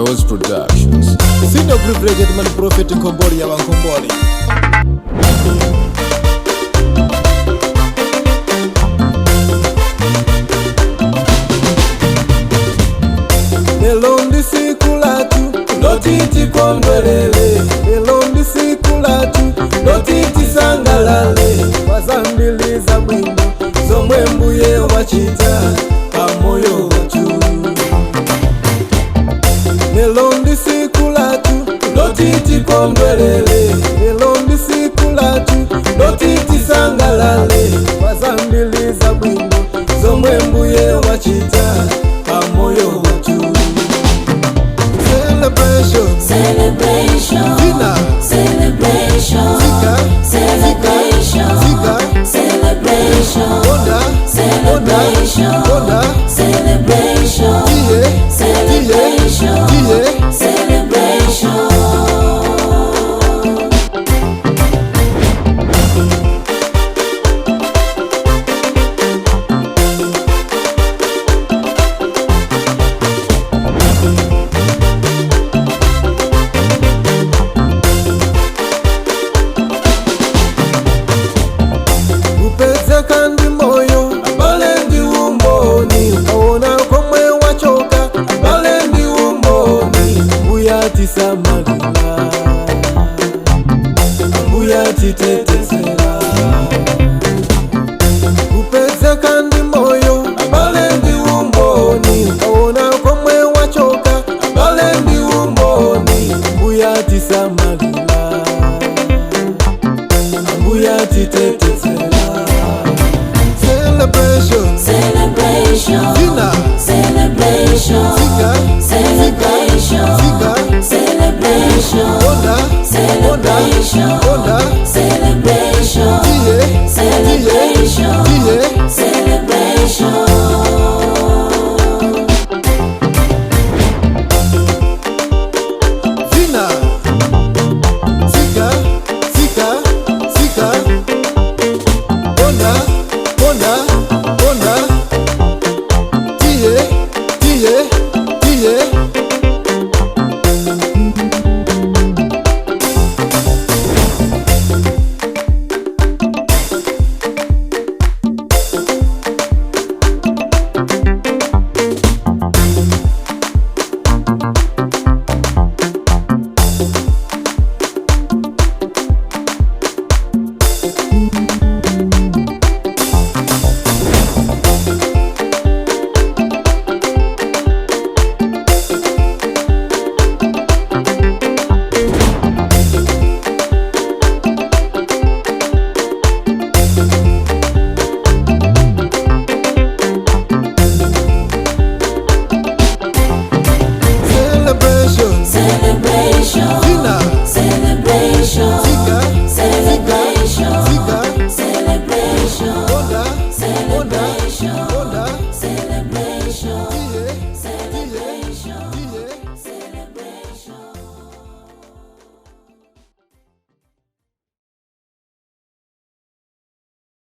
Royals Productions. Senior privileged man prophet Kombori ya Wankombori. Melondi sikulatu, notiti kondwelele. Melondi sikulatu, notiti sangalale. Wazambiliza bwino, zomwe mbuye wachita pamoyo watu. Melondi sikulatu, notiti kondwelele. Melondi sikulatu, notiti sangalale. Wazambiliza bwino, zomwe mbuye wachita pamoyo watu. Celebration, celebration, Zina, celebration, Zika, celebration, Zika, celebration, Oda, celebration, Oda, celebration, Tiye, celebration, Tiye, celebration. upeze kandi moyo, abalendi umboni. Ukaona komwe wachoka, abalendi umboni. Mbuyati samalila, mbuyati tetezela. Upeze kandi moyo, abalendi umboni. Ukaona komwe wachoka, abalendi umboni. Mbuyati samalila, mbuyati tetezela. Celebration,